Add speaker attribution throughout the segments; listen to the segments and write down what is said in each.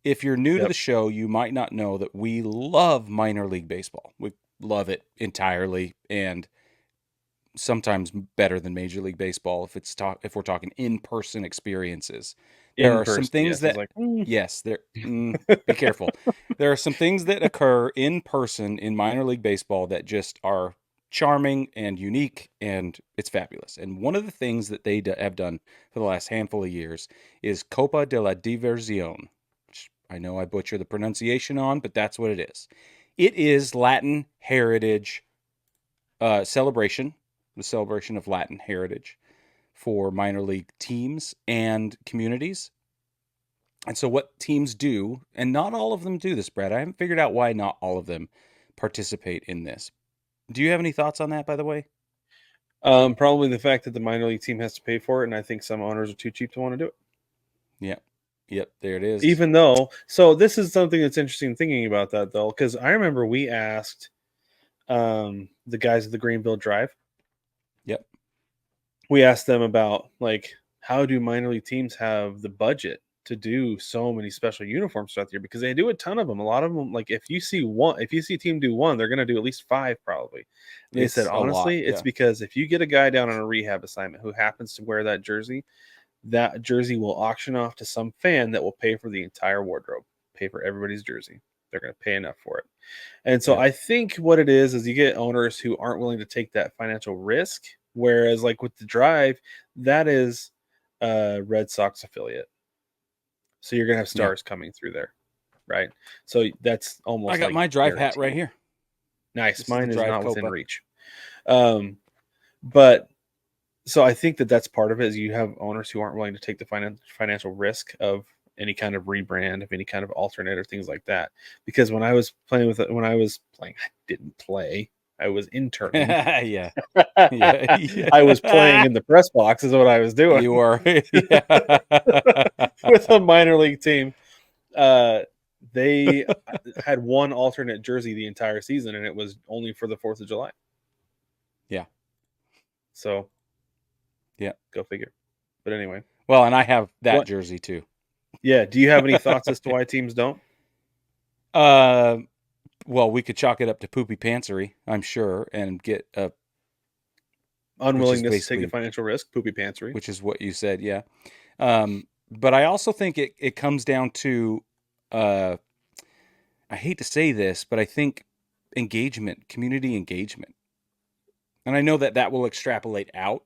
Speaker 1: if you're new to
Speaker 2: Yep.
Speaker 1: the show, you might not know that we love minor league baseball. We love it entirely, and sometimes better than Major League Baseball if we're talking in-person experiences. There
Speaker 2: In
Speaker 1: are some
Speaker 2: person,
Speaker 1: things
Speaker 2: yes. It's
Speaker 1: that
Speaker 2: like,
Speaker 1: yes, be careful. There are some things that occur in person in minor league baseball that just are charming and unique, and it's fabulous. And one of the things that they have done for the last handful of years is Copa de la Diversion, which I know I butcher the pronunciation on, but that's what it is. It is Latin heritage celebration, the celebration of Latin heritage for minor league teams and communities. And so, what teams do, and not all of them do this, Brad. I haven't figured out why not all of them participate in this. Do you have any thoughts on that, by the way?
Speaker 2: probably the fact that the minor league team has to pay for it, and I think some owners are too cheap to want to do it.
Speaker 1: Yep. Yep. There it is.
Speaker 2: Even though, so this is something that's interesting thinking about that though, because I remember we asked the guys at the Greenville Drive,
Speaker 1: Yep.
Speaker 2: we asked them about like how do minor league teams have the budget to do so many special uniforms throughout the year, because they do a ton of them. A lot of them, like if you see a team do one, they're going to do at least five probably. And they said
Speaker 1: It's a lot.
Speaker 2: honestly, it's
Speaker 1: Yeah.
Speaker 2: because if you get a guy down on a rehab assignment who happens to wear that jersey will auction off to some fan that will pay for the entire wardrobe, pay for everybody's jersey. They're going to pay enough for it. And so
Speaker 1: Yep.
Speaker 2: I think what it is you get owners who aren't willing to take that financial risk. Whereas, like with the Drive, that is a Red Sox affiliate. So you're going to have
Speaker 1: Yeah.
Speaker 2: stars coming through there, right? So that's
Speaker 1: I
Speaker 2: almost
Speaker 1: got
Speaker 2: like
Speaker 1: my drive hat right
Speaker 2: guaranteed.
Speaker 1: here.
Speaker 2: Nice.
Speaker 1: This is the
Speaker 2: Mine is
Speaker 1: Drive
Speaker 2: not within
Speaker 1: Copa.
Speaker 2: reach. Um, but so I think that that's part of it is you have owners who aren't willing to take the financial risk of any kind of rebrand, of any kind of alternate or things like that. Because when I was playing with it, when I was playing, I didn't play. I was interning.
Speaker 1: Yeah. Yeah.
Speaker 2: I was playing
Speaker 1: Yeah.
Speaker 2: in the press box is what I was doing
Speaker 1: You are. Yeah.
Speaker 2: with a minor league team. Uh, they had one alternate jersey the entire season, and it was only for the 4th of July.
Speaker 1: Yeah.
Speaker 2: So,
Speaker 1: Yeah.
Speaker 2: go figure. But anyway,
Speaker 1: Well, and I have that
Speaker 2: what?
Speaker 1: jersey too.
Speaker 2: Yeah. Do you have any thoughts as to why teams don't?
Speaker 1: Uh, well, we could chalk it up to poopy pantsery, I'm sure, and get which is
Speaker 2: Unwillingness to take the
Speaker 1: basically
Speaker 2: financial risk, poopy pantsery.
Speaker 1: which is what you said, yeah. But I also think it comes down to uh, I hate to say this, but I think engagement, community engagement, and I know that that will extrapolate out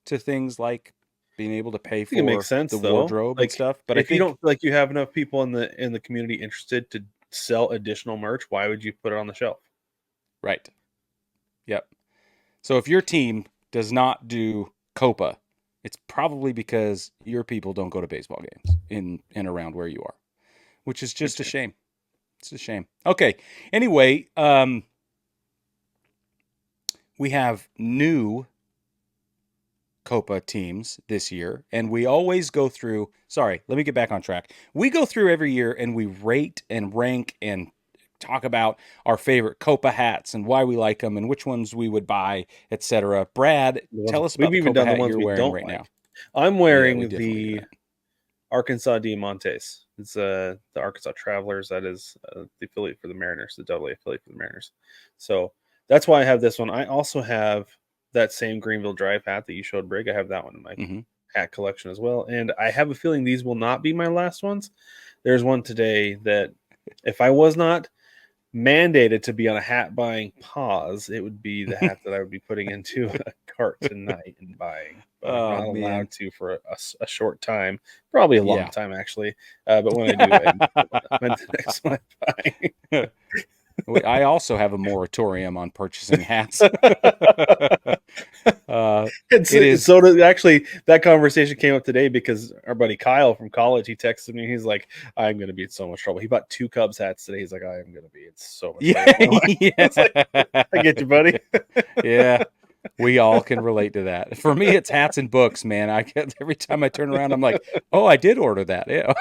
Speaker 1: to things like being able to pay
Speaker 2: I think it makes
Speaker 1: for
Speaker 2: sense
Speaker 1: the
Speaker 2: though.
Speaker 1: wardrobe and
Speaker 2: Like
Speaker 1: stuff. But I
Speaker 2: if you
Speaker 1: think
Speaker 2: don't feel like you have enough people in the community interested to sell additional merch, why would you put it on the shelf?
Speaker 1: right, yep. So if your team does not do Copa, it's probably because your people don't go to baseball games in and around where you are, which is
Speaker 2: Good
Speaker 1: just a
Speaker 2: point.
Speaker 1: shame. It's a shame. Okay. Anyway, we have new Copa teams this year, and we always go through. Sorry, let me get back on track. We go through every year and we rate and rank and talk about our favorite Copa hats and why we like them and which ones we would buy, etc. Brad, tell us about
Speaker 2: We've
Speaker 1: the
Speaker 2: even
Speaker 1: Copa
Speaker 2: done the
Speaker 1: hat
Speaker 2: ones
Speaker 1: you're
Speaker 2: we
Speaker 1: wearing
Speaker 2: don't
Speaker 1: right now.
Speaker 2: like. I'm
Speaker 1: Yeah, we
Speaker 2: wearing
Speaker 1: definitely do
Speaker 2: the
Speaker 1: that.
Speaker 2: Arkansas Diamantes. It's the Arkansas Travelers. That is the affiliate for the Mariners, the AA affiliate for the Mariners. So that's why I have this one. I also have that same Greenville Drive hat that you showed, Brig. I have that one in my
Speaker 1: Hmm.
Speaker 2: hat collection as well. And I have a feeling these will not be my last ones. There's one today that if I was not mandated to be on a hat buying pause, it would be the hat that I would be putting into a cart tonight and buying. But I'm
Speaker 1: Oh
Speaker 2: not
Speaker 1: man,
Speaker 2: allowed to for a short time, probably a long
Speaker 1: yeah.
Speaker 2: time actually. But when I do, I am when the next one I'm
Speaker 1: I also have a moratorium on purchasing hats.
Speaker 2: buying.
Speaker 1: uh,
Speaker 2: And
Speaker 1: it
Speaker 2: so,
Speaker 1: is,
Speaker 2: so actually, that conversation came up today because our buddy Kyle from college, he texted me. He's like, "I'm going to be in so much trouble." He bought 2 Cubs hats today. He's like, "I am going to be in so much trouble
Speaker 1: yeah,
Speaker 2: with my life." It's like, I get you, buddy.
Speaker 1: yeah. We all can relate to that. For me, it's hats and books, man. I get every time I turn around, I'm like, oh, I did order that. Yeah.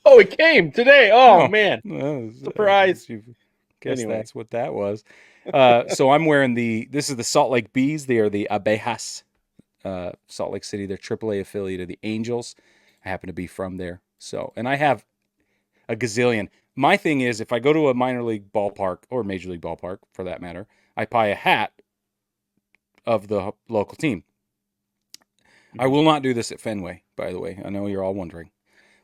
Speaker 2: Oh, it came today. Oh
Speaker 1: Oh,
Speaker 2: man,
Speaker 1: well,
Speaker 2: surprise!
Speaker 1: guess
Speaker 2: Anyway,
Speaker 1: that's what that was. So I'm wearing this is the Salt Lake Bees. They are the Abejas, Salt Lake City. They're AAA affiliate of the Angels. I happen to be from there. So, and I have a gazillion. My thing is, if I go to a minor league ballpark or major league ballpark for that matter, I buy a hat of the local team. I
Speaker 2: Mhm.
Speaker 1: will not do this at Fenway, by the way. I know you're all wondering.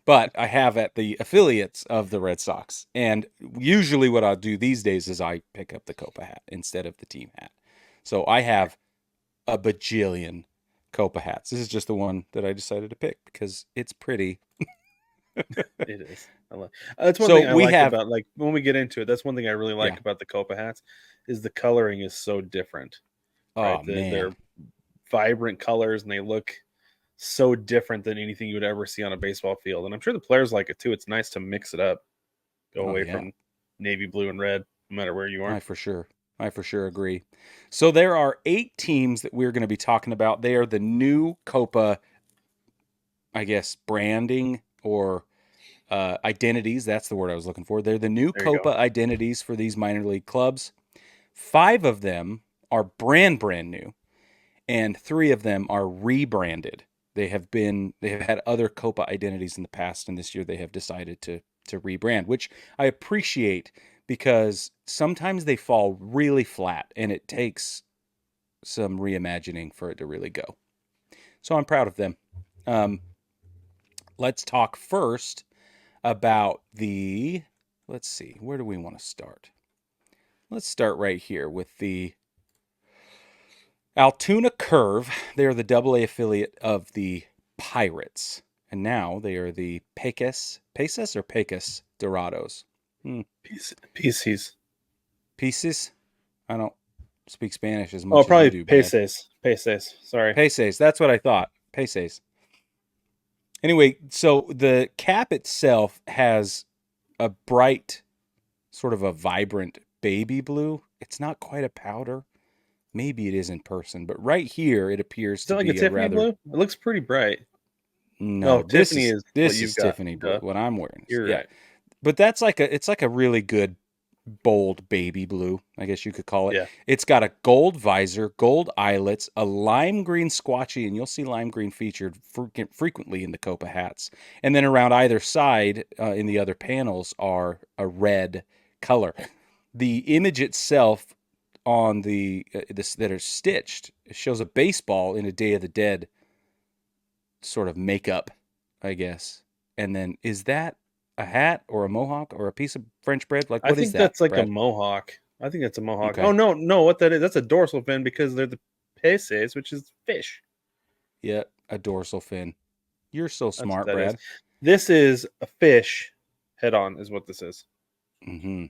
Speaker 1: But I have at the affiliates of the Red Sox. And usually what I'll do these days is I pick up the Copa hat instead of the team hat. So I have a bajillion Copa hats. This is just the one that I decided to pick because it's pretty.
Speaker 2: It is. That's one
Speaker 1: So
Speaker 2: thing I
Speaker 1: we
Speaker 2: like
Speaker 1: have,
Speaker 2: about, like, when we get into it. That's one thing I really
Speaker 1: yeah.
Speaker 2: like about the Copa hats is the coloring is so different, right?
Speaker 1: Oh,
Speaker 2: They're
Speaker 1: man.
Speaker 2: vibrant colors and they look so different than anything you would ever see on a baseball field. And I'm sure the players like it too. It's nice to mix it up, go
Speaker 1: Oh,
Speaker 2: away
Speaker 1: yeah.
Speaker 2: from navy blue and red, no matter where you are.
Speaker 1: I for sure. I for sure agree. So there are 8 teams that we're going to be talking about. They are the new Copa, I guess, branding or identities. That's the word I was looking for. They're the new
Speaker 2: There you go.
Speaker 1: Copa identities for these minor league clubs. 5 of them are brand new, and 3 of them are rebranded. They have had other Copa identities in the past, and this year they have decided to rebrand, which I appreciate because sometimes they fall really flat, and it takes some reimagining for it to really go. So I'm proud of them. Um, let's talk first about the. Let's see, where do we want to start? Let's start right here with the Altoona Curve. They are the AA affiliate of the Pirates. And now they are the Pecas or Pecas Dorados.
Speaker 2: Pieces.
Speaker 1: Pieces? I don't speak Spanish as
Speaker 2: Oh,
Speaker 1: much as you
Speaker 2: probably
Speaker 1: do, Brad.
Speaker 2: peces. Peces. Sorry.
Speaker 1: Peces, that's what I thought. Peces. Anyway, so the cap itself has a bright, sort of a vibrant baby blue. It's not quite a powder. Maybe it is in person, but right here it appears
Speaker 2: Is
Speaker 1: to
Speaker 2: that like a
Speaker 1: be a
Speaker 2: Tiffany
Speaker 1: rather.
Speaker 2: blue? It looks pretty bright.
Speaker 1: No,
Speaker 2: No, Tiffany is what
Speaker 1: this is
Speaker 2: you've got.
Speaker 1: Tiffany blue.
Speaker 2: Duh.
Speaker 1: What I'm wearing is,
Speaker 2: You're
Speaker 1: yeah.
Speaker 2: right.
Speaker 1: But it's like a really good bold baby blue, I guess you could call it.
Speaker 2: Yeah.
Speaker 1: It's got a gold visor, gold eyelets, a lime green squatchy, and you'll see lime green featured frequently in the Copa hats. And then around either side, in the other panels, are a red color. The image itself on this that are stitched shows a baseball in a Day of the Dead sort of makeup, I guess. And then is that a hat or a mohawk or a piece of French bread? Like
Speaker 2: I
Speaker 1: what is
Speaker 2: think
Speaker 1: that,
Speaker 2: that's like a
Speaker 1: Brad?
Speaker 2: mohawk. I think that's a mohawk. Oh
Speaker 1: Okay.
Speaker 2: no, no, what that is? That's a dorsal fin because they're the peces, which is fish.
Speaker 1: Yeah, a dorsal fin. You're so
Speaker 2: That's what
Speaker 1: smart,
Speaker 2: that is.
Speaker 1: Brad.
Speaker 2: This is a fish head on, is what this is.
Speaker 1: Mm-hmm.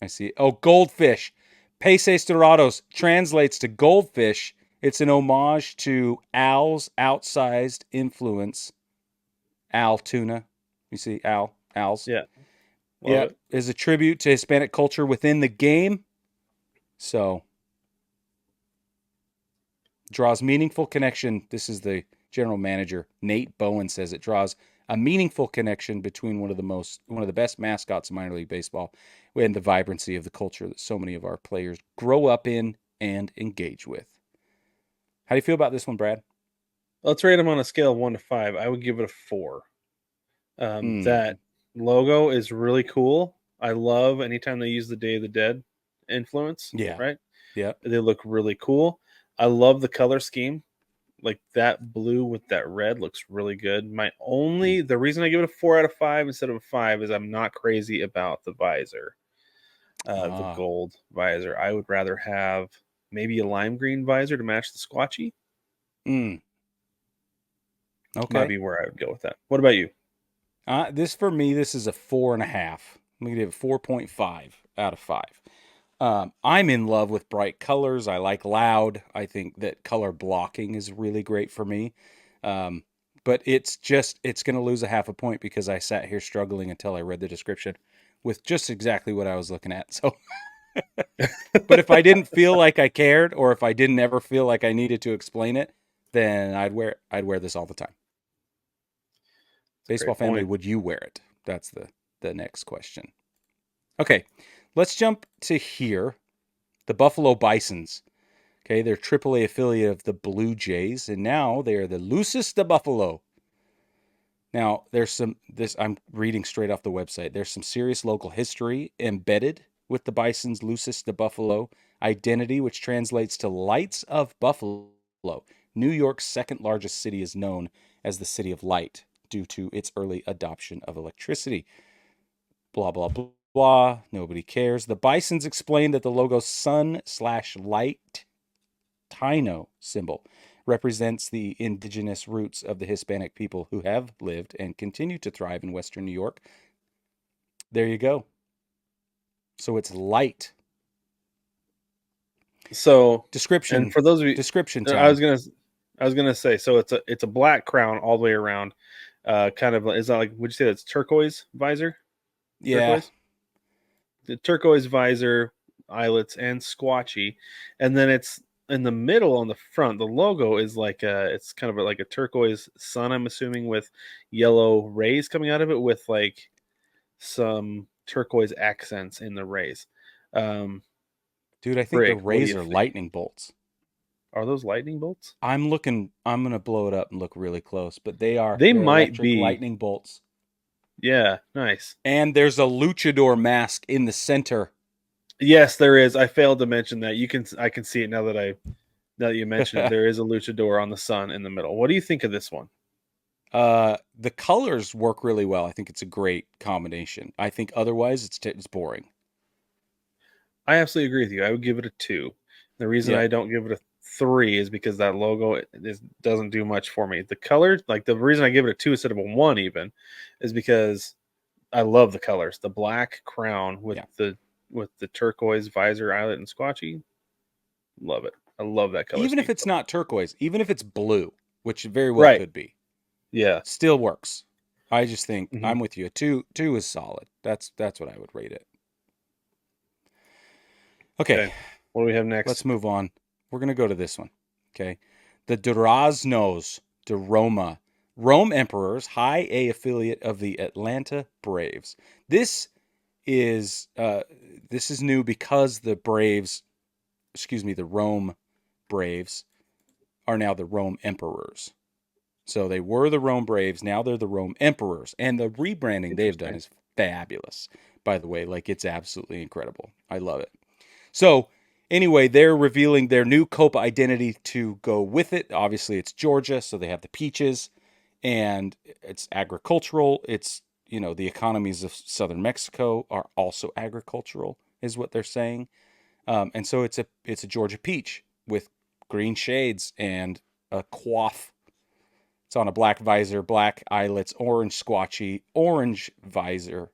Speaker 1: I see. Oh, goldfish. Peces dorados translates to goldfish. It's an homage to Al's outsized influence. Al tuna. You see, Al's.
Speaker 2: Yeah, love
Speaker 1: Yep,
Speaker 2: it.
Speaker 1: is a tribute to Hispanic culture within the game. So draws meaningful connection. This is the general manager, Nate Bowen, says it draws a meaningful connection between one of the best mascots in minor league baseball and the vibrancy of the culture that so many of our players grow up in and engage with. How do you feel about this one, Brad?
Speaker 2: Let's rate them on a scale of 1 to 5. I would give it a 4.
Speaker 1: Mm,
Speaker 2: That logo is really cool. I love anytime they use the Day of the Dead influence,
Speaker 1: yeah.
Speaker 2: right?
Speaker 1: Yep.
Speaker 2: They look really cool. I love the color scheme. Like that blue with that red looks really good.
Speaker 1: Mm.
Speaker 2: The reason I give it a 4 out of 5 instead of a 5 is I'm not crazy about the visor, the
Speaker 1: Ah.
Speaker 2: gold visor. I would rather have maybe a lime green visor to match the squatchy.
Speaker 1: Mm.
Speaker 2: Might
Speaker 1: Okay.
Speaker 2: be where I would go with that. What about you?
Speaker 1: This for me, this is a 4.5. I'm gonna give it 4.5 out of 5. I'm in love with bright colors. I like loud. I think that color blocking is really great for me. Um, but it's going to lose a half a point because I sat here struggling until I read the description with just exactly what I was looking at. So, but if I didn't feel like I cared, or if I didn't ever feel like I needed to explain it, then I'd wear this all the time.
Speaker 2: It's a
Speaker 1: Baseball
Speaker 2: great
Speaker 1: family,
Speaker 2: point.
Speaker 1: would you wear it? That's the next question. Okay, let's jump to here. The Buffalo Bisons. Okay, they're AAA affiliate of the Blue Jays, and now they are the Lucis de Buffalo. Now, I'm reading straight off the website. There's some serious local history embedded with the bison's Lucis de Buffalo identity, which translates to Lights of Buffalo. New York's second largest city is known as the City of Light due to its early adoption of electricity. Blah, blah, blah, blah. Nobody cares. The bisons explained that the logo's sun/light Taino symbol represents the indigenous roots of the Hispanic people who have lived and continue to thrive in Western New York. There you go. So it's light.
Speaker 2: So
Speaker 1: Description.
Speaker 2: and for those of you,
Speaker 1: description time.
Speaker 2: I was gonna say, so it's a black crown all the way around. Kind of, is that like, would you say that's turquoise visor?
Speaker 1: Yeah.
Speaker 2: Turquoise? The turquoise visor, eyelets, and squatchy, and then it's in the middle on the front. The logo is like it's kind of like a turquoise sun, I'm assuming, with yellow rays coming out of it, with like some turquoise accents in the rays.
Speaker 1: Dude, I think the
Speaker 2: Brig, what do
Speaker 1: rays
Speaker 2: you
Speaker 1: are
Speaker 2: think?
Speaker 1: lightning bolts.
Speaker 2: Are those lightning bolts?
Speaker 1: I'm going to blow it up and look really close, but they're
Speaker 2: They might
Speaker 1: electric
Speaker 2: be.
Speaker 1: lightning bolts.
Speaker 2: Yeah, nice.
Speaker 1: And there's a luchador mask in the center.
Speaker 2: Yes, there is. I failed to mention that. I can see it now that you mention it. There is a luchador on the sun in the middle. What do you think of this one?
Speaker 1: The colors work really well. I think it's a great combination. I think otherwise it's boring.
Speaker 2: I absolutely agree with you. I would give it a 2. The reason
Speaker 1: Yeah.
Speaker 2: I don't give it a 3 is because that logo doesn't do much for me. The color, like the reason I give it a 2 instead of a 1 even, is because I love the colors. The black crown with the turquoise visor, eyelet, and squatchy. Love it. I love that color.
Speaker 1: Even if
Speaker 2: scheme.
Speaker 1: it's not turquoise, even if it's blue, which it very well
Speaker 2: Right.
Speaker 1: could be,
Speaker 2: Yeah.
Speaker 1: still works. I just think
Speaker 2: Mhm.
Speaker 1: I'm with you. A two is solid. That's what I would rate it. Okay.
Speaker 2: What do we have next?
Speaker 1: Let's move on. We're gonna go to this one. Okay. The Duraznos de Roma, Rome Emperors, High A affiliate of the Atlanta Braves. This is new because the Rome Braves are now the Rome Emperors. So they were the Rome Braves, now they're the Rome Emperors. And the rebranding they've done is fabulous, by the way. Like, it's absolutely incredible. I love it. So anyway, they're revealing their new Copa identity to go with it. Obviously, it's Georgia, so they have the peaches, and it's agricultural. It's, the economies of southern Mexico are also agricultural, is what they're saying. And so it's a Georgia peach with green shades and a coif. It's on a black visor, black eyelets, orange squatchy, orange visor,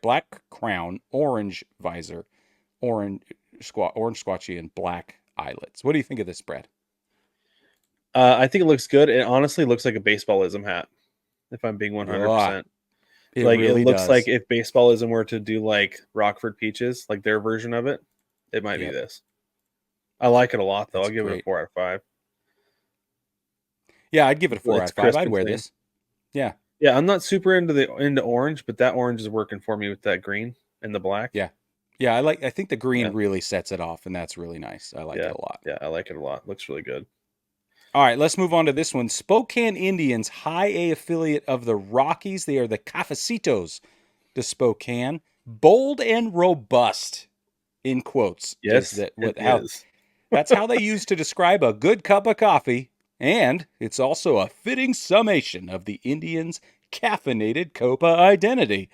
Speaker 1: black crown, orange visor, orange squatchy, and black eyelets. What do you think of this, Brad?
Speaker 2: I think it looks good. It honestly looks like a baseballism hat, if I'm being 100%.
Speaker 1: It
Speaker 2: Like,
Speaker 1: really
Speaker 2: it looks
Speaker 1: does.
Speaker 2: like if baseballism were to do like Rockford Peaches, like their version of it, it might be
Speaker 1: Yep.
Speaker 2: this. I like it a lot, though.
Speaker 1: It's
Speaker 2: I'll give it a
Speaker 1: great.
Speaker 2: 4 out of 5.
Speaker 1: Yeah, I'd give it a 4 out
Speaker 2: It's
Speaker 1: of 5.
Speaker 2: crisp
Speaker 1: I'd
Speaker 2: and
Speaker 1: wear
Speaker 2: clean.
Speaker 1: this. Yeah.
Speaker 2: Yeah, I'm not super into orange, but that orange is working for me with that green and the black.
Speaker 1: Yeah. Yeah, I think the green really sets it off, and that's really nice. I like it a lot.
Speaker 2: Yeah, I like it a lot. Looks really good.
Speaker 1: All right, let's move on to this one. Spokane Indians, High A affiliate of the Rockies. They are the Cafecitos de Spokane. Bold and robust, in quotes.
Speaker 2: Yes, is.
Speaker 1: That's how they use to describe a good cup of coffee. And it's also a fitting summation of the Indians' caffeinated Copa identity.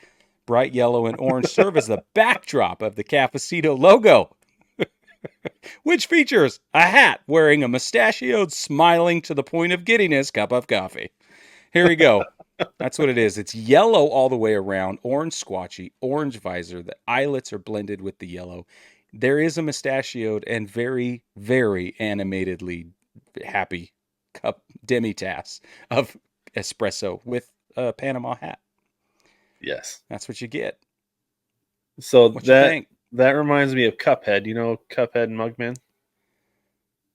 Speaker 1: Bright yellow and orange serve as the backdrop of the Cafecito logo, which features a hat wearing a mustachioed, smiling to the point of giddiness cup of coffee. Here we go. That's what it is. It's yellow all the way around, orange squatchy, orange visor. The eyelets are blended with the yellow. There is a mustachioed and very, very animatedly happy cup demitasse of espresso with a Panama hat.
Speaker 2: Yes.
Speaker 1: That's what you get.
Speaker 2: So
Speaker 1: what you think?
Speaker 2: That reminds me of Cuphead. You know Cuphead and Mugman?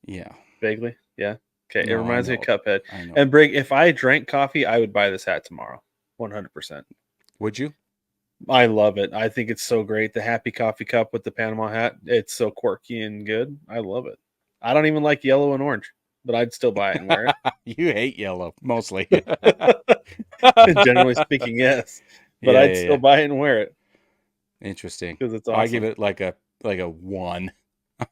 Speaker 1: Yeah.
Speaker 2: Vaguely? Yeah. Okay.
Speaker 1: No,
Speaker 2: it reminds me of Cuphead.
Speaker 1: I know.
Speaker 2: And Brig, if I drank coffee, I would buy this hat tomorrow. 100%.
Speaker 1: Would you?
Speaker 2: I love it. I think it's so great. The Happy Coffee Cup with the Panama hat. It's so quirky and good. I love it. I don't even like yellow and orange, but I'd still buy it and wear it.
Speaker 1: You hate yellow mostly.
Speaker 2: Generally speaking, yes. But
Speaker 1: Yeah,
Speaker 2: I'd
Speaker 1: yeah,
Speaker 2: still
Speaker 1: yeah.
Speaker 2: buy it and wear it
Speaker 1: Interesting.
Speaker 2: because it's
Speaker 1: I give
Speaker 2: awesome.
Speaker 1: it like a 1.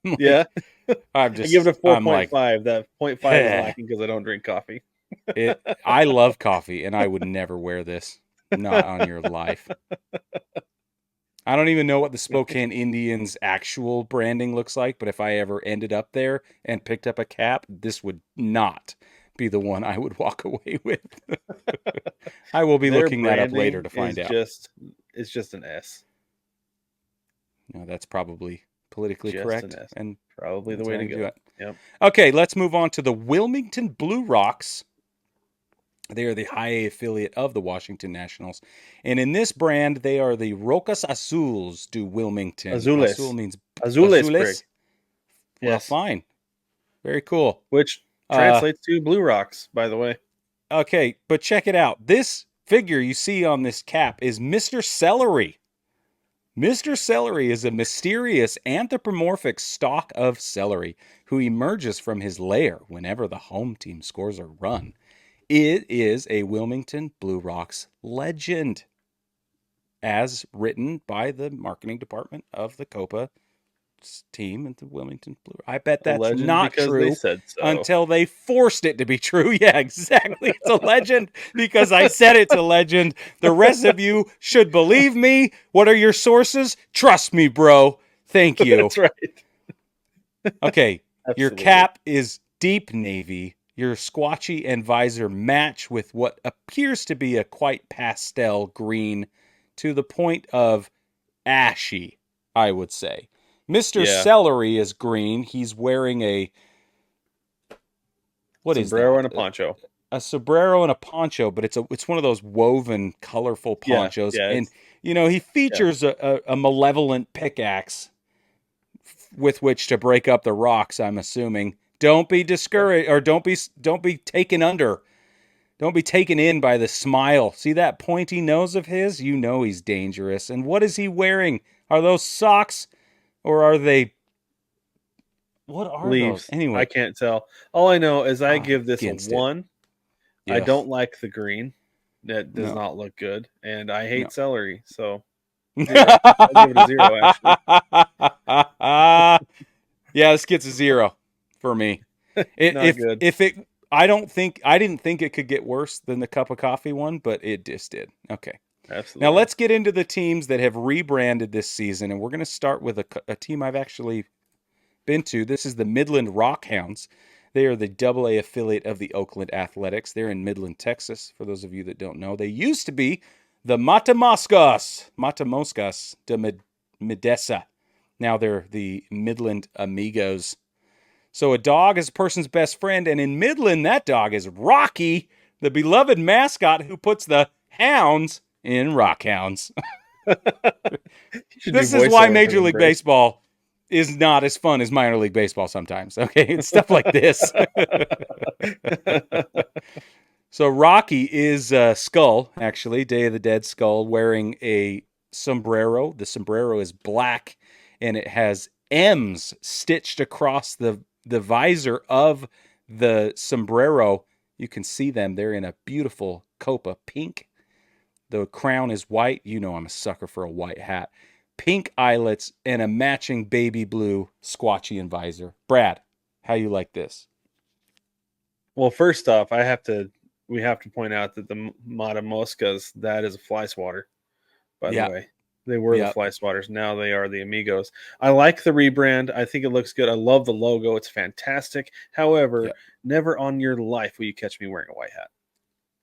Speaker 1: I'm
Speaker 2: Yeah.
Speaker 1: like I'm
Speaker 2: I give it a
Speaker 1: I'm like
Speaker 2: 4.5. That point 0.5 is lacking because I don't drink coffee.
Speaker 1: I love coffee and I would never wear this. Not on your life. I don't even know what the Spokane Indians actual branding looks like, but if I ever ended up there and picked up a cap, this would not be the one I would walk away with. I will be
Speaker 2: Their
Speaker 1: looking that up later
Speaker 2: branding
Speaker 1: to
Speaker 2: is
Speaker 1: find out.
Speaker 2: just an S.
Speaker 1: No, that's probably politically
Speaker 2: Just an
Speaker 1: correct,
Speaker 2: S.
Speaker 1: and
Speaker 2: Probably the
Speaker 1: that's
Speaker 2: way
Speaker 1: how
Speaker 2: to
Speaker 1: you do
Speaker 2: go.
Speaker 1: it.
Speaker 2: Yep.
Speaker 1: Okay, let's move on to the Wilmington Blue Rocks. They are the high A affiliate of the Washington Nationals. And in this brand, they are the Rocas Azules do Wilmington. Azul
Speaker 2: Azules.
Speaker 1: means
Speaker 2: Azules Brig.
Speaker 1: azules. Well,
Speaker 2: Yes.
Speaker 1: fine. Very cool.
Speaker 2: Which
Speaker 1: Uh,
Speaker 2: translates to Blue Rocks, by the way.
Speaker 1: okay, but check it out. This figure you see on this cap is Mr. Celery. Mr. Celery is a mysterious anthropomorphic stalk of celery who emerges from his lair whenever the home team scores a run. It is a Wilmington Blue Rocks legend, as written by the marketing department of the Copa team and the Wilmington Blue. I bet
Speaker 2: A
Speaker 1: that's
Speaker 2: legend
Speaker 1: not
Speaker 2: because they
Speaker 1: true
Speaker 2: said so.
Speaker 1: until they forced it to be true. Yeah, exactly. It's a legend because I said it's a legend. The rest of you should believe me. What are your sources? Trust me, bro. Thank you.
Speaker 2: That's right.
Speaker 1: Okay, your
Speaker 2: Absolutely.
Speaker 1: cap is deep navy. Your squatchy and visor match with what appears to be a quite pastel green to the point of ashy, I would say. Mr.
Speaker 2: Yeah.
Speaker 1: Celery is green. He's wearing what is
Speaker 2: Sombrero
Speaker 1: that?
Speaker 2: and a poncho.
Speaker 1: A sombrero and a poncho, but it's one of those woven, colorful
Speaker 2: Yeah.
Speaker 1: ponchos.
Speaker 2: Yeah.
Speaker 1: And
Speaker 2: It's
Speaker 1: he
Speaker 2: yeah.
Speaker 1: features a malevolent pickaxe with which to break up the rocks. I'm assuming. Don't be
Speaker 2: Yeah.
Speaker 1: discouraged, or don't be taken under. Don't be taken in by the smile. See that pointy nose of his? You know he's dangerous. And what is he wearing? Are those socks, or are they? What are those?
Speaker 2: Leaves. I
Speaker 1: Anyway,
Speaker 2: can't tell. All I know is I
Speaker 1: I'm
Speaker 2: give this a
Speaker 1: against it.
Speaker 2: 1. I
Speaker 1: Yeah.
Speaker 2: don't like the green. That does
Speaker 1: No.
Speaker 2: not look good. And I hate
Speaker 1: No.
Speaker 2: celery. So 0. I'll give it a 0, actually.
Speaker 1: Yeah, this gets a 0 for me.
Speaker 2: Not good.
Speaker 1: If it, I didn't think it could get worse than the cup of coffee one, but it just did. Okay. Now
Speaker 2: Absolutely.
Speaker 1: let's get into the teams that have rebranded this season, and we're going to start with a team I've actually been to. This is the Midland Rockhounds. They are the AA affiliate of the Oakland Athletics. They're in Midland, Texas. For those of you that don't know, they used to be the Matamoscas de Medesa. Now they're the Midland Amigos. So a dog is a person's best friend, and in Midland, that dog is Rocky, the beloved mascot who puts the hounds in rockhounds.
Speaker 2: You should do
Speaker 1: This is why
Speaker 2: voiceover for
Speaker 1: Major
Speaker 2: them,
Speaker 1: League
Speaker 2: Brig.
Speaker 1: Baseball is not as fun as minor league baseball sometimes. Okay, it's stuff like this. So Rocky is Skull, actually, Day of the Dead Skull, wearing a sombrero. The sombrero is black, and it has M's stitched across the visor of the sombrero. You can see them. They're in a beautiful Copa pink. The crown is white. You know I'm a sucker for a white hat. Pink eyelets and a matching baby blue squatchy and visor. Brad, how you like this?
Speaker 2: Well, first off, we have to point out that the Mata Moscas, that is a fly swatter, by the
Speaker 1: Yeah,
Speaker 2: way. They were the
Speaker 1: yeah.
Speaker 2: fly swatters. Now they are the Amigos. I like the rebrand. I think it looks good. I love the logo. It's fantastic. However,
Speaker 1: Yeah.
Speaker 2: never on your life will you catch me wearing a white hat.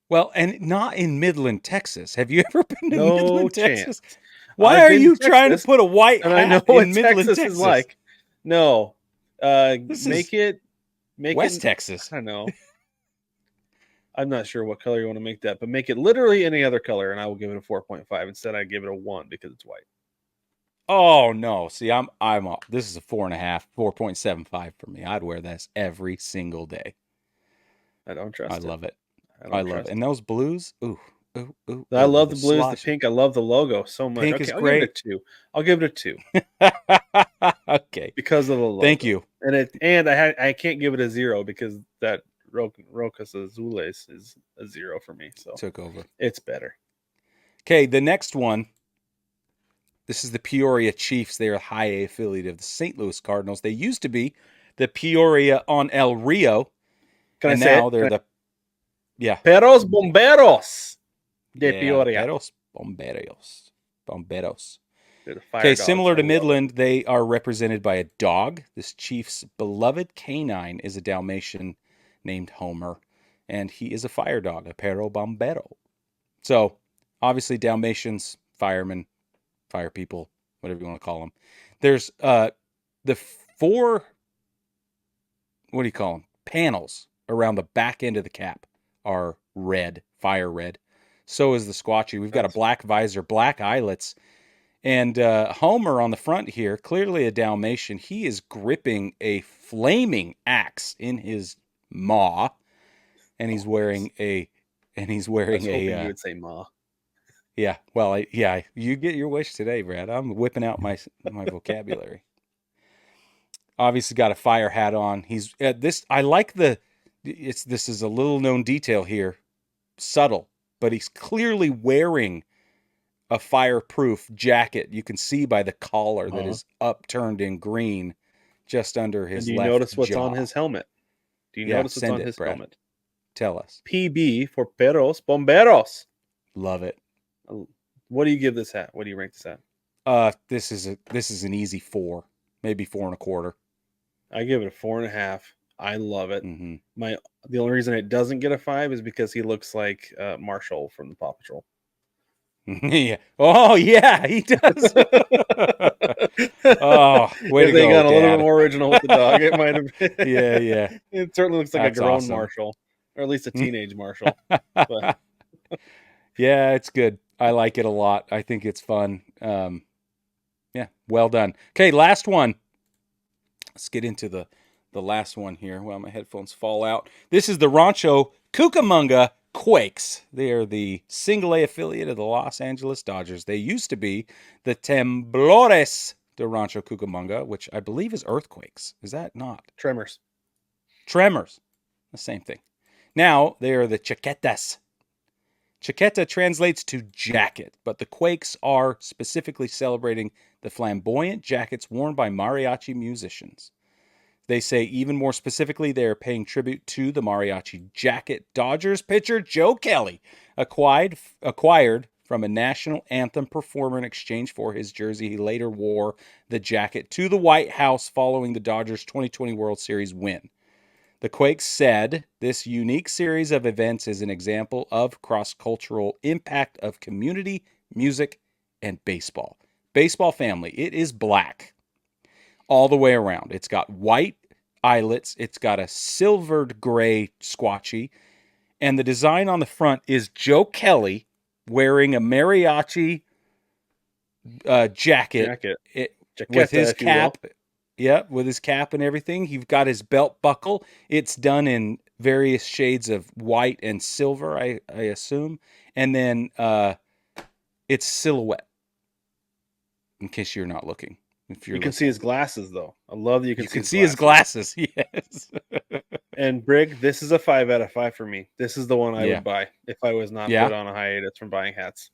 Speaker 1: Well, and not in Midland, Texas. Have you ever been to
Speaker 2: No
Speaker 1: Midland,
Speaker 2: chance.
Speaker 1: Texas? Why
Speaker 2: I've
Speaker 1: are
Speaker 2: been to
Speaker 1: you trying to
Speaker 2: Texas,
Speaker 1: put a white
Speaker 2: and I know
Speaker 1: hat
Speaker 2: what
Speaker 1: in Midland,
Speaker 2: Texas is
Speaker 1: Texas?
Speaker 2: like. No.
Speaker 1: This is
Speaker 2: Make it
Speaker 1: West Texas.
Speaker 2: I don't know. I'm not sure what color you want to make that, but make it literally any other color, and I will give it a 4.5. Instead, I give it a 1 because it's white.
Speaker 1: Oh no! See, I'm off. This is a 4.5, 4.75 for me. I'd wear this every single day.
Speaker 2: I don't
Speaker 1: I
Speaker 2: trust it.
Speaker 1: love it.
Speaker 2: I
Speaker 1: I
Speaker 2: don't
Speaker 1: love it.
Speaker 2: trust
Speaker 1: And
Speaker 2: it.
Speaker 1: those blues, ooh, ooh, ooh,
Speaker 2: I
Speaker 1: ooh,
Speaker 2: love
Speaker 1: with
Speaker 2: the
Speaker 1: a
Speaker 2: blues, the
Speaker 1: slosh.
Speaker 2: pink. I love the logo so much.
Speaker 1: Pink
Speaker 2: Okay,
Speaker 1: is
Speaker 2: I'll give it a
Speaker 1: great.
Speaker 2: 2. I'll give it a 2
Speaker 1: Okay.
Speaker 2: because of the
Speaker 1: Thank
Speaker 2: logo.
Speaker 1: you.
Speaker 2: And I can't give it a 0 because that Rocas Azules is a 0 for me. So
Speaker 1: Took over.
Speaker 2: it's better.
Speaker 1: Okay, the next one. This is the Peoria Chiefs. They are a high A affiliate of the St. Louis Cardinals. They used to be the Peoria on El Rio.
Speaker 2: Can
Speaker 1: and
Speaker 2: I say
Speaker 1: now
Speaker 2: it?
Speaker 1: they're the
Speaker 2: Perros Bomberos de
Speaker 1: the
Speaker 2: Peoria.
Speaker 1: Perros Bomberos.
Speaker 2: They're the fire
Speaker 1: Okay,
Speaker 2: dogs.
Speaker 1: similar
Speaker 2: I
Speaker 1: to
Speaker 2: love
Speaker 1: Midland, they are represented by a dog. This Chief's beloved canine is a Dalmatian named Homer, and he is a fire dog, a Perro Bombero. So, obviously, Dalmatians, firemen, fire people, whatever you want to call them. There's the 4, what do you call them? Panels around the back end of the cap are red, fire red. So is the Squatchy. We've got a black visor, black eyelets. And Homer on the front here, clearly a Dalmatian. He is gripping a flaming axe in his maw, and he's wearing a. And he's wearing
Speaker 2: I was hoping you would say Ma.
Speaker 1: Yeah, well, you get your wish today, Brad. I'm whipping out my vocabulary. Obviously, got a fire hat on. He's this. I like this is a little known detail here, subtle, but he's clearly wearing a fireproof jacket. You can see by the collar that is upturned in green just under his
Speaker 2: left jaw. And do you notice what's on his helmet? Do you notice what's on his helmet?
Speaker 1: Tell us.
Speaker 2: PB for Perros Bomberos.
Speaker 1: Love it.
Speaker 2: What do you give this hat? What do you rank this hat?
Speaker 1: This is an easy 4, maybe 4.25.
Speaker 2: I give it a 4.5. I love it.
Speaker 1: Mm-hmm.
Speaker 2: The only reason it doesn't get a 5 is because he looks like Marshall from the Paw Patrol.
Speaker 1: Yeah. Oh, yeah, he does. Oh, way to go,
Speaker 2: If they got a little
Speaker 1: Dad.
Speaker 2: bit more original with the dog, it might have been.
Speaker 1: Yeah.
Speaker 2: It certainly looks like
Speaker 1: That's
Speaker 2: a grown
Speaker 1: awesome.
Speaker 2: Marshall, or at least a teenage Marshall. But
Speaker 1: yeah, it's good. I like it a lot. I think it's fun. Yeah, well done. Okay, last one. Let's get into the last one here. Well, my headphones fall out. This is the Rancho Cucamonga Quakes. They are the single A affiliate of the Los Angeles Dodgers. They used to be the Temblores de Rancho Cucamonga, which I believe is earthquakes. Is that not?
Speaker 2: Tremors.
Speaker 1: The same thing. Now they are the Chaquetas. Chaqueta translates to jacket, but the Quakes are specifically celebrating the flamboyant jackets worn by mariachi musicians. They say even more specifically, they are paying tribute to the mariachi jacket Dodgers pitcher Joe Kelly acquired from a national anthem performer in exchange for his jersey. He later wore the jacket to the White House following the Dodgers' 2020 World Series win. The Quakes said this unique series of events is an example of cross-cultural impact of community, music, and baseball. Baseball family, it is black all the way around. It's got white eyelets. It's got a silvered gray Squatchy. And the design on the front is Joe Kelly wearing a mariachi jacket. With his cap. Yeah, with his cap and everything. He's got his belt buckle. It's done in various shades of white and silver, I assume. And then it's silhouette, in case you're not looking.
Speaker 2: You can see his glasses, though. I love that you can
Speaker 1: see his glasses. Yes.
Speaker 2: And Brig, this is a 5 out of 5 for me. This is the one I would buy if I was not put on a hiatus from buying hats.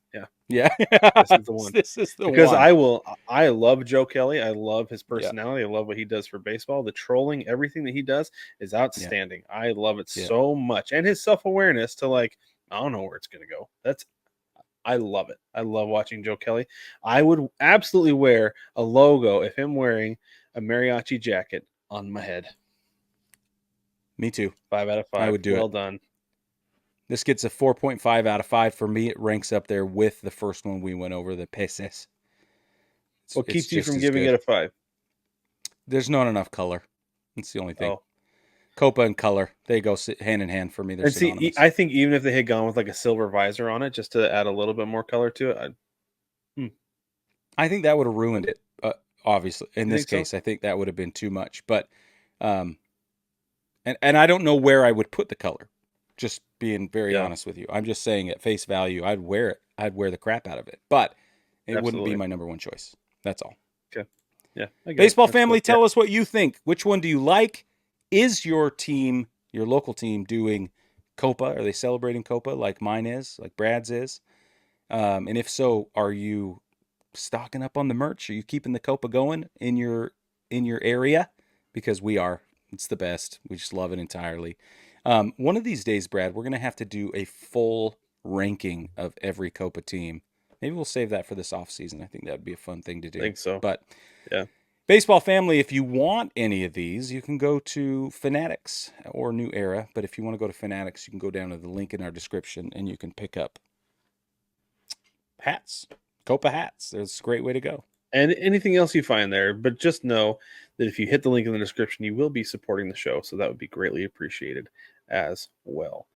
Speaker 1: Yeah.
Speaker 2: This is the one. Because
Speaker 1: one.
Speaker 2: I love Joe Kelly. I love his personality. I love what he does for baseball. The trolling, everything that he does is outstanding. I love it so much. And his self-awareness to I don't know where it's going to go. I love it. I love watching Joe Kelly. I would absolutely wear a logo if him wearing a mariachi jacket on my head.
Speaker 1: Me too.
Speaker 2: 5 out of 5.
Speaker 1: I would do it.
Speaker 2: Well done.
Speaker 1: This gets a 4.5 out of 5 for me. It ranks up there with the first one we went over, the Peces.
Speaker 2: What keeps you from giving it a 5?
Speaker 1: There's not enough color. That's the only thing. Copa and color, they go hand in hand for me. They're synonymous.
Speaker 2: I think even if they had gone with a silver visor on it, just to add a little bit more color to it,
Speaker 1: I think that would have ruined it. Obviously, in this case, I think that would have been too much. But, and I don't know where I would put the color. Just being very honest with you, I'm just saying at face value, I'd wear it. I'd wear the crap out of it, but it wouldn't be my number one choice. That's all.
Speaker 2: Okay. Yeah.
Speaker 1: Baseball family, tell us what you think. Which one do you like? Is your team your local team doing Copa? Are they celebrating Copa like mine is, like Brad's is? And if so, are you stocking up on the merch? Are you keeping the Copa going in your area? Because we are. It's the best. We just love it entirely. One of these days, Brad, we're gonna have to do a full ranking of every Copa team. Maybe we'll save that for this off season. I think that would be a fun thing to
Speaker 2: I
Speaker 1: do.
Speaker 2: think so.
Speaker 1: But
Speaker 2: Yeah.
Speaker 1: baseball family, if you want any of these, you can go to Fanatics or New Era. But if you want to go to Fanatics, you can go down to the link in our description and you can pick up hats, Copa hats. That's a great way to go.
Speaker 2: And anything else you find there, but just know that if you hit the link in the description, you will be supporting the show. So that would be greatly appreciated as well.